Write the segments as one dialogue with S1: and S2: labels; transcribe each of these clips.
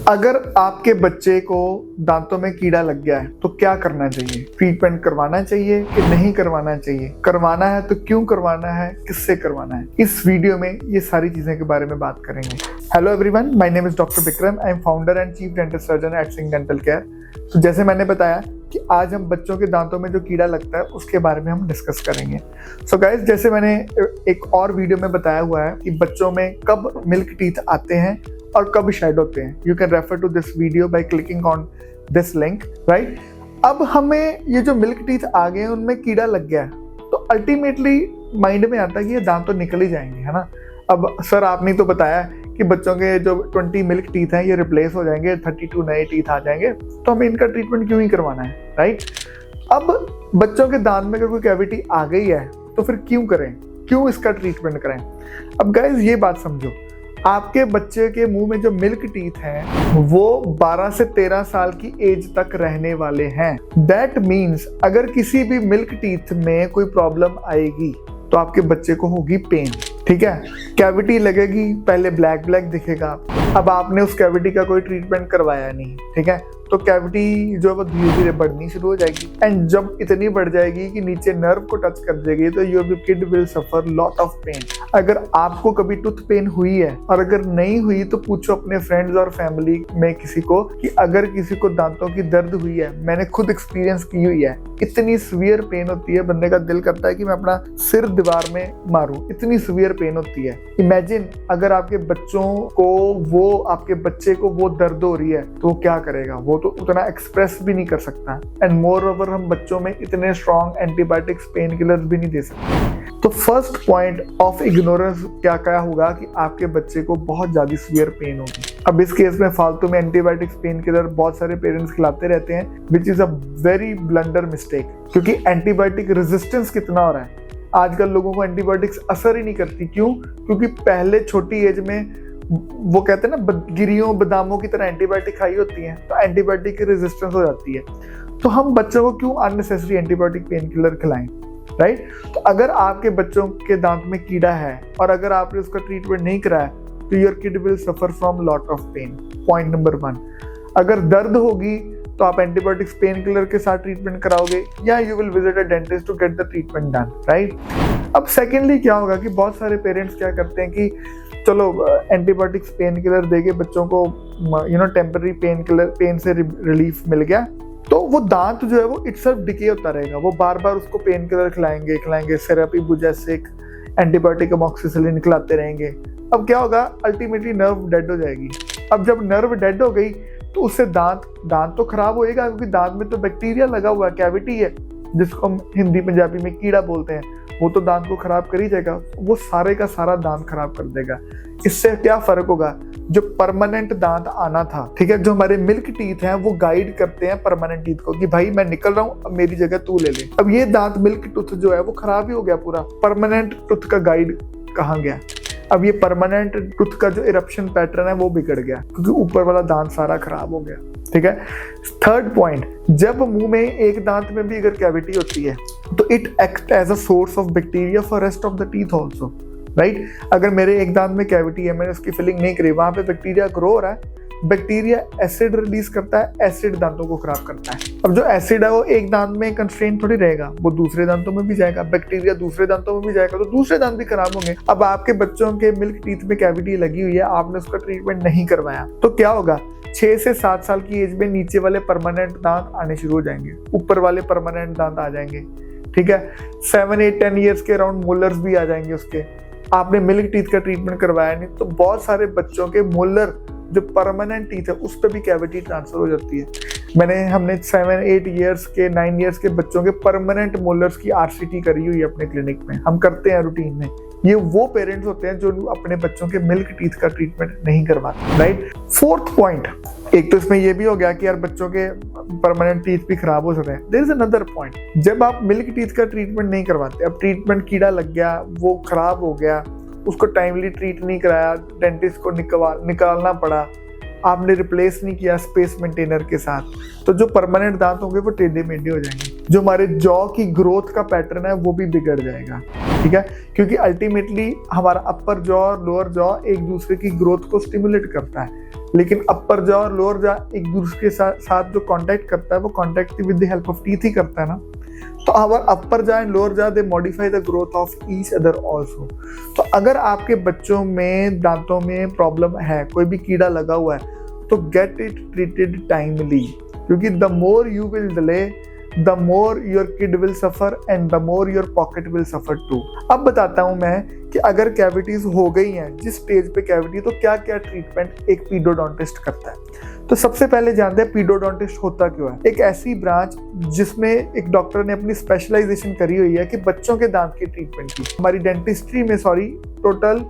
S1: अगर आपके बच्चे को दांतों में कीड़ा लग गया है तो क्या करना चाहिए? ट्रीटमेंट करवाना चाहिए कि नहीं करवाना चाहिए? करवाना है तो क्यों करवाना है, किससे करवाना है? इस वीडियो में ये सारी चीजें के बारे में बात करेंगे। Hello everyone, my name is doctor Vikram. I am founder and chief dental surgeon eight Singh dental care. तो जैसे मैंने बताया कि आज हम बच्चों के दांतों में जो कीड़ा लगता है उसके बारे में हम डिस्कस करेंगे। सो गाइस, जैसे मैंने एक और वीडियो में बताया हुआ है कि बच्चों में कब मिल्क टीथ आते हैं और कब शेड होते हैं। You can refer to this video by clicking on this link, right. अब हमें ये जो मिल्क टीथ आ गए हैं उनमें कीड़ा लग गया है तो अल्टीमेटली माइंड में आता है कि ये दांत तो निकल ही जाएंगे, है ना। अब सर आपने तो बताया कि बच्चों के जो 20 मिल्क टीथ हैं ये रिप्लेस हो जाएंगे, 32 नए टीथ आ जाएंगे, तो हमें इनका ट्रीटमेंट क्यों ही करवाना है, राइट। अब बच्चों के दांत में अगर कोई कैविटी आ गई है तो फिर क्यों करें, क्यों इसका ट्रीटमेंट करें? अब गाइस ये बात समझो, आपके बच्चे के मुंह में जो मिल्क टीथ हैं वो 12 से 13 साल की एज तक रहने वाले हैं। दैट मीन्स अगर किसी भी मिल्क टीथ में कोई प्रॉब्लम आएगी तो आपके बच्चे को होगी पेन, ठीक है। कैविटी लगेगी, पहले ब्लैक ब्लैक दिखेगा। अब आपने उस कैविटी का कोई ट्रीटमेंट करवाया नहीं, ठीक है, तो कैविटी जो है वो धीरे धीरे बढ़नी शुरू हो जाएगी एंड जब इतनी बढ़ जाएगी कि नीचे नर्व को टच कर देगी तो your kid will suffer lot of pain. अगर आपको कभी टूथ पेन हुई है और अगर नहीं हुई तो पूछो अपने फ्रेंड्स और फैमिली में किसी को कि अगर किसी को दांतों की दर्द हुई है। मैंने खुद एक्सपीरियंस की हुई है, इतनी सीवियर पेन होती है, बंदे का दिल करता है कि मैं अपना सिर दीवार में मारूं, इतनी सीवियर पेन होती है। इमेजिन अगर आपके बच्चों को आपके बच्चे को वो दर्द हो रही है तो वो क्या करेगा? वो तो उतना एक्सप्रेस भी नहीं कर सकता एंड मोर ओवर हम बच्चों में इतने स्ट्रॉन्ग एंटीबायोटिक्स पेन किलर्स भी नहीं दे सकते। तो फर्स्ट पॉइंट ऑफ इग्नोरेंस क्या होगा कि आपके बच्चे को बहुत ज्यादा सीवियर पेन होगी। अब इस केस में फालतू में एंटीबायोटिक्स पेन किलर बहुत सारे पेरेंट्स खिलाते रहते हैं, which is a very blunder mistake, क्योंकि एंटीबायोटिक रेजिस्टेंस कितना हो रहा है आजकल। लोगों को एंटीबायोटिक्स असर ही नहीं करती, क्यों? क्योंकि पहले छोटी एज में वो कहते हैं ना गिरियों बादामों की तरह एंटीबायोटिक खाई होती हैं तो एंटीबायोटिक की रेजिस्टेंस हो जाती है। तो हम बच्चों को क्यों अननेसेसरी एंटीबायोटिक पेन किलर खिलाएं, राइट। तो अगर आपके बच्चों के दांत में कीड़ा है और अगर आपने उसका ट्रीटमेंट नहीं कराया तो your kid will suffer from lot of pain. Point number 1, अगर दर्द होगी तो आप एंटीबायोटिक्स पेन किलर के साथ ट्रीटमेंट कराओगे या you will visit a dentist to get the treatment done, right. अब सेकेंडली क्या होगा कि बहुत सारे पेरेंट्स क्या करते हैं कि चलो एंटीबायोटिक्स पेन किलर देके बच्चों को टेम्पररी पेन से रिलीफ मिल गया तो वो दांत जो है वो इटसेल्फ डिके होता रहेगा। वो बार बार उसको पेन किलर खिलाएंगे, सिरप इबुजासिक, एंटीबायोटिक अमॉक्सिसिलिन खिलाते रहेंगे। अब क्या होगा, अल्टीमेटली नर्व डेड हो जाएगी। अब जब नर्व डेड हो गई तो उससे दांत तो खराब होएगा, क्योंकि दांत में तो बैक्टीरिया लगा हुआ है, कैविटी है जिसको हम हिंदी पंजाबी में कीड़ा बोलते हैं, वो तो दांत को खराब कर ही जाएगा, वो सारे का सारा दांत खराब कर देगा। इससे क्या फर्क होगा? जो परमानेंट दांत आना था, ठीक है, जो हमारे मिल्क टीथ हैं वो गाइड करते हैं परमानेंट टीथ को कि भाई मैं निकल रहा हूँ, अब मेरी जगह तू ले ले। अब ये दांत मिल्क टूथ जो है वो खराब ही हो गया पूरा, परमानेंट टूथ का गाइड कहाँ गया? अब ये परमानेंट टूथ का जो इरप्शन पैटर्न है वो बिगड़ गया क्योंकि ऊपर वाला दांत सारा खराब हो गया, ठीक है। थर्ड पॉइंट, जब मुंह में एक दांत में भी अगर कैविटी होती है तो it act as a source of bacteria for rest of the teeth also, right. अगर मेरे एक दांत में कैविटी है, मैंने उसकी फिलिंग नहीं करी, वहां पे बैक्टीरिया ग्रो हो रहा है, बैक्टीरिया एसिड रिलीज करता है, एसिड दांतों को खराब करता है। अब जो एसिड है वो एक दांत में कंस्ट्रेंट थोड़ी रहेगा, वो दूसरे दांतों में भी जाएगा, बैक्टीरिया दूसरे दांतों में भी जाएगा तो दूसरे दांत भी खराब होंगे। अब आपके बच्चों के मिल्क टीथ में कैविटी लगी हुई है, आपने उसका ट्रीटमेंट नहीं करवाया तो क्या होगा? 6 से 7 साल की एज में नीचे वाले परमानेंट दांत आने शुरू हो जाएंगे, ऊपर वाले परमानेंट दांत आ जाएंगे, ठीक है। 7, 8, 10 ईयर्स के अराउंड मोलर्स भी आ जाएंगे उसके। आपने मिल्क टीथ का ट्रीटमेंट करवाया नहीं तो बहुत सारे बच्चों के मोलर जो परमानेंट टीथ है उस पर भी कैविटी ट्रांसफर हो जाती है। हमने 7, 8 ईयर्स के 9 ईयर्स के बच्चों के परमानेंट मोलर्स की RCT करी हुई है अपने क्लिनिक में, हम करते हैं रूटीन में। ये वो पेरेंट्स होते हैं जो अपने बच्चों के मिल्क टीथ का ट्रीटमेंट नहीं करवाते, राइट। फोर्थ पॉइंट, एक तो इसमें ये भी हो गया कि यार बच्चों के परमानेंट टीथ भी खराब हो सकते हैं। देयर इज अनदर पॉइंट, जब आप मिल्क टीथ का ट्रीटमेंट नहीं करवाते, अब ट्रीटमेंट कीड़ा लग गया, वो खराब हो गया, उसको टाइमली ट्रीट नहीं कराया, डेंटिस्ट को निकालना पड़ा, आपने रिप्लेस नहीं किया स्पेस मेंटेनर के साथ, तो जो परमानेंट दांत होंगे वो टेढ़े मेढ़े हो जाएंगे, जो हमारे जॉ की ग्रोथ का पैटर्न है वो भी बिगड़ जाएगा, ठीक है। क्योंकि अल्टीमेटली हमारा अपर जॉ और लोअर जॉ एक दूसरे की ग्रोथ को स्टिमुलेट करता है। लेकिन अपर जॉ और लोअर जॉ एक दूसरे के साथ जो कांटेक्ट करता है वो contact with the help of teeth ही करता है ना। तो our upper jaw and lower jaw they modify the growth of each other also. तो अगर आपके बच्चों में दांतों में प्रॉब्लम है, कोई भी कीड़ा लगा हुआ है, तो गेट इट ट्रीटेड टाइमली, क्योंकि the more you will delay the more your kid will suffer and the more your pocket will suffer too. अब बताता हूं मैं कि अगर कैविटीज हो गई हैं, जिस स्टेज पे कैविटी, तो क्या क्या ट्रीटमेंट एक पीडोडोंटिस्ट करता है। तो सबसे पहले जानते हैं पीडोडोंटिस्ट होता क्यों है। एक ऐसी ब्रांच जिसमें एक डॉक्टर ने अपनी स्पेशलाइजेशन करी हुई है कि बच्चों के दांत की ट्रीटमेंट की। हमारी डेंटिस्ट्री में टोटल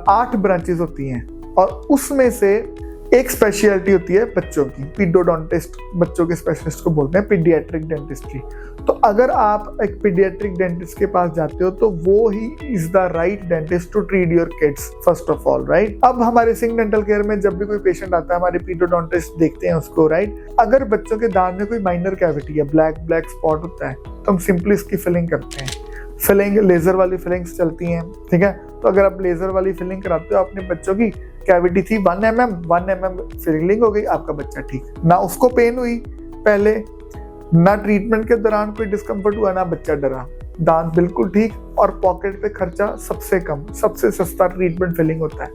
S1: 8 ब्रांचेस होती हैं और उसमें से एक स्पेशलिटी होती है बच्चों की, पीडोडोंटिस्ट बच्चों के स्पेशलिस्ट को बोलते हैं, पीडियाट्रिक डेंटिस्ट्री। तो अगर आप एक पीडियाट्रिक डेंटिस्ट के पास जाते हो तो वो ही is the right dentist to treat your kids first of all, right. अब हमारे सिंह डेंटल केयर में जब भी कोई पेशेंट आता है, हमारे पीडोडोंटिस्ट देखते हैं उसको, राइट। अगर बच्चों के दांत में कोई माइनर कैविटी है, ब्लैक स्पॉट होता है, तो हम सिंपली इसकी फिलिंग करते हैं। फिलिंग लेजर वाली फिलिंग्स चलती हैं, ठीक है। तो अगर आप लेजर वाली फिलिंग कराते हो अपने बच्चों की, कैविटी थी 1 mm फिलिंग हो गई, आपका बच्चा ठीक, ना उसको पेन हुई पहले, ना ट्रीटमेंट के दौरान कोई डिस्कम्फर्ट हुआ, ना बच्चा डरा, दांत बिल्कुल ठीक और पॉकेट पे खर्चा सबसे कम, सबसे सस्ता ट्रीटमेंट फिलिंग होता है।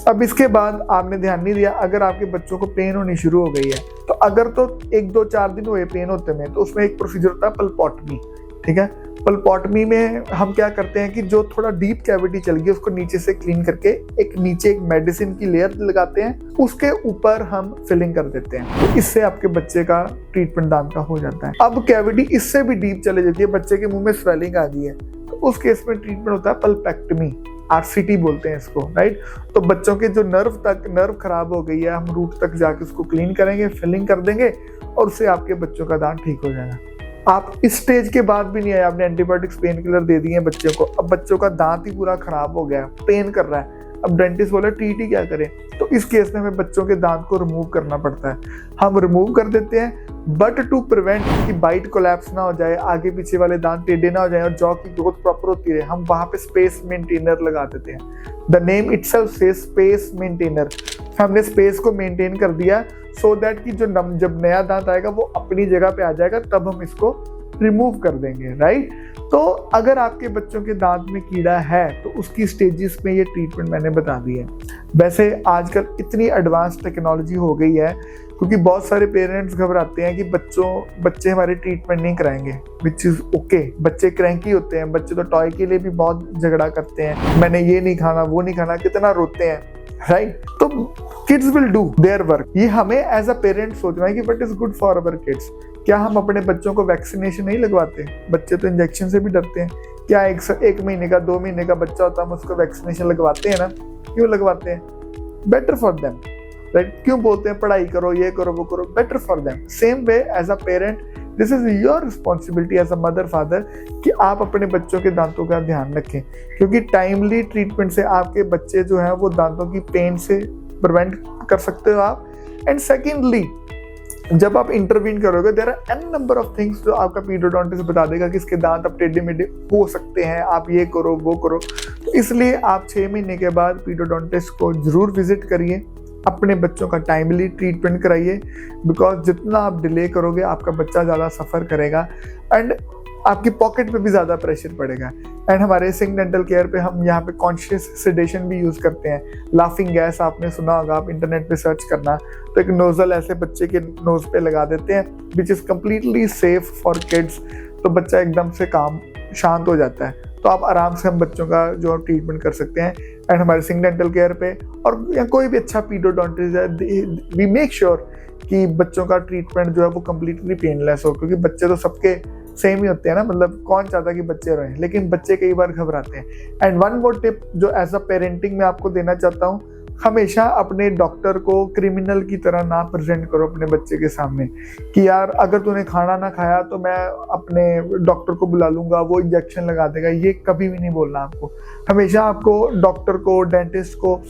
S1: अब इसके बाद आपने ध्यान नहीं दिया, अगर आपके बच्चों को पेन होनी शुरू हो गई है, तो अगर तो 1, 2, 4 दिन हुए पेन होते में, तो उसमें एक प्रोसीजर होता है पल्पोटमी, ठीक है। पल्पोटमी में हम क्या करते हैं कि जो थोड़ा डीप कैविटी चल गई उसको नीचे से क्लीन करके एक नीचे एक मेडिसिन की लेयर लगाते हैं, उसके ऊपर हम फिलिंग कर देते हैं। तो इससे आपके बच्चे का ट्रीटमेंट दांत का हो जाता है। अब कैविटी इससे भी डीप चले जाती है, बच्चे के मुंह में स्वेलिंग आ गई है, तो उस केस में ट्रीटमेंट होता है पल्पेक्टमी, RCT बोलते हैं इसको, राइट। तो बच्चों के जो नर्व खराब हो गई है, हम रूट तक जाके उसको क्लीन करेंगे, फिलिंग कर देंगे और उससे आपके बच्चों का दांत ठीक हो जाएगा। आप इस स्टेज के बाद भी नहीं आए, आपने एंटीबायोटिक्स पेन किलर दे दिए बच्चों को, अब बच्चों का दांत ही पूरा खराब हो गया, पेन कर रहा है, अब डेंटिस्ट बोला TT क्या करें, तो इस केस में हमें बच्चों के दांत को रिमूव करना पड़ता है। हम रिमूव कर देते हैं, बट टू प्रिवेंट कि बाइट कोलैप्स ना हो जाए, आगे पीछे वाले दांत टेढ़े ना हो जाए और जॉ की ग्रोथ प्रॉपर होती रहे, हम वहां पे स्पेस मेंटेनर लगा देते हैं। The name itself says space maintainer. हमने स्पेस को मेंटेन कर दिया सो दैट कि जब नया दांत आएगा वो अपनी जगह पे आ जाएगा, तब हम इसको रिमूव कर देंगे, राइट। तो अगर आपके बच्चों के दांत में कीड़ा है तो उसकी स्टेजेस में ये ट्रीटमेंट मैंने बता दी है। वैसे आजकल इतनी एडवांस टेक्नोलॉजी हो गई है, क्योंकि बहुत सारे पेरेंट्स घबराते हैं कि बच्चे हमारे ट्रीटमेंट नहीं कराएंगे, विच इज ओके। बच्चे क्रैंकी होते हैं, बच्चे तो टॉय के लिए भी बहुत झगड़ा करते हैं, मैंने ये नहीं खाना, वो नहीं खाना, कितना रोते हैं, राइट। तो kids will do their work. ये हमें एज अ पेरेंट सोचना है कि what is good for our kids. क्या हम अपने बच्चों को वैक्सीनेशन नहीं लगवाते? बच्चे तो इंजेक्शन से भी डरते हैं। क्या 1 महीने का 2 महीने का बच्चा होता है, हम उसको वैक्सीनेशन लगवाते हैं ना? क्यों लगवाते हैं? Better for them, right. क्यों बोलते हैं पढ़ाई करो, ये करो, वो करो? Better for them. Same way as a parent, this is your responsibility as a mother father कि आप अपने बच्चों के दांतों का ध्यान रखें, क्योंकि टाइमली ट्रीटमेंट से आपके बच्चे जो हैं वो दांतों की पेन से प्रिवेंट कर सकते हो आप। एंड सेकेंडली, जब आप इंटरवीन करोगे, there are an number of things जो आपका पीडोडोंटिस्ट बता देगा कि इसके दांत अब टेढ़े मेढ़े हो सकते हैं, आप ये करो, वो करो। तो इसलिए आप 6 महीने के बाद पीडोडोंटिस्ट को जरूर विजिट करिए, अपने बच्चों का टाइमली ट्रीटमेंट कराइए, बिकॉज जितना आप डिले करोगे आपका बच्चा ज़्यादा सफ़र करेगा एंड आपकी पॉकेट पे भी ज़्यादा प्रेशर पड़ेगा। एंड हमारे सिंह डेंटल केयर पे हम यहाँ पे कॉन्शियस सेडेशन भी यूज़ करते हैं। लाफिंग गैस आपने सुना होगा, आप इंटरनेट पे सर्च करना, तो एक नोजल ऐसे बच्चे के नोज पे लगा देते हैं, which is completely safe for kids. तो बच्चा एकदम से काम शांत हो जाता है। तो आप आराम से हम बच्चों का जो ट्रीटमेंट कर सकते हैं। एंड हमारे सिंह डेंटल केयर पे और या कोई भी अच्छा पीडोडोंटिस्ट है, वी मेक श्योर कि बच्चों का ट्रीटमेंट जो है वो कम्प्लीटली पेनलेस हो, क्योंकि बच्चे तो सबके सेम ही होते हैं ना, मतलब कौन चाहता कि बच्चे रहें, लेकिन बच्चे कई बार घबराते हैं। एंड वन मोर टिप जो एज अ पेरेंटिंग में आपको देना चाहता हूँ, हमेशा अपने डॉक्टर को क्रिमिनल की तरह ना प्रेजेंट करो अपने बच्चे के सामने कि यार अगर तूने खाना ना खाया तो मैं अपने डॉक्टर को बुला लूंगा, वो इंजेक्शन लगा देगा। ये कभी भी नहीं बोलना आपको। हमेशा आपको डॉक्टर को, डेंटिस्ट को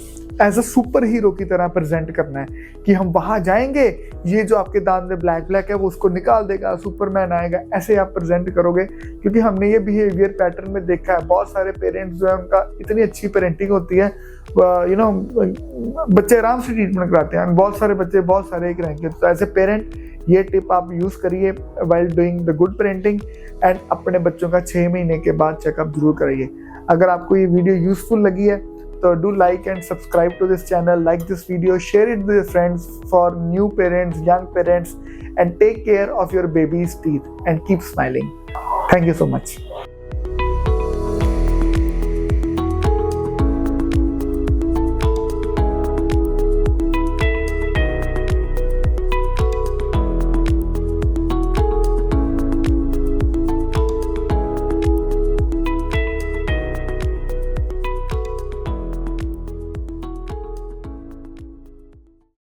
S1: एज अ सुपर हीरो की तरह प्रेजेंट करना है कि हम वहां जाएंगे, ये जो आपके दांत में ब्लैक ब्लैक है वो उसको निकाल देगा, सुपरमैन आएगा, ऐसे आप प्रेजेंट करोगे। क्योंकि हमने ये बिहेवियर पैटर्न में देखा है, बहुत सारे पेरेंट्स जो है उनका इतनी अच्छी पेरेंटिंग होती है, बच्चे आराम से ट्रीटमेंट कराते हैं, बहुत सारे बच्चे बहुत सारे एक रहेंगे। तो एज ए पेरेंट ये टिप आप यूज करिए while doing the good parenting, and अपने बच्चों का 6 महीने के बाद चेकअप जरूर कराइए। अगर आपको ये वीडियो यूजफुल लगी है तो do like and subscribe to this channel, like this video, share it with your friends for new parents, young parents, and take care of your baby's teeth and keep smiling. Thank you so much.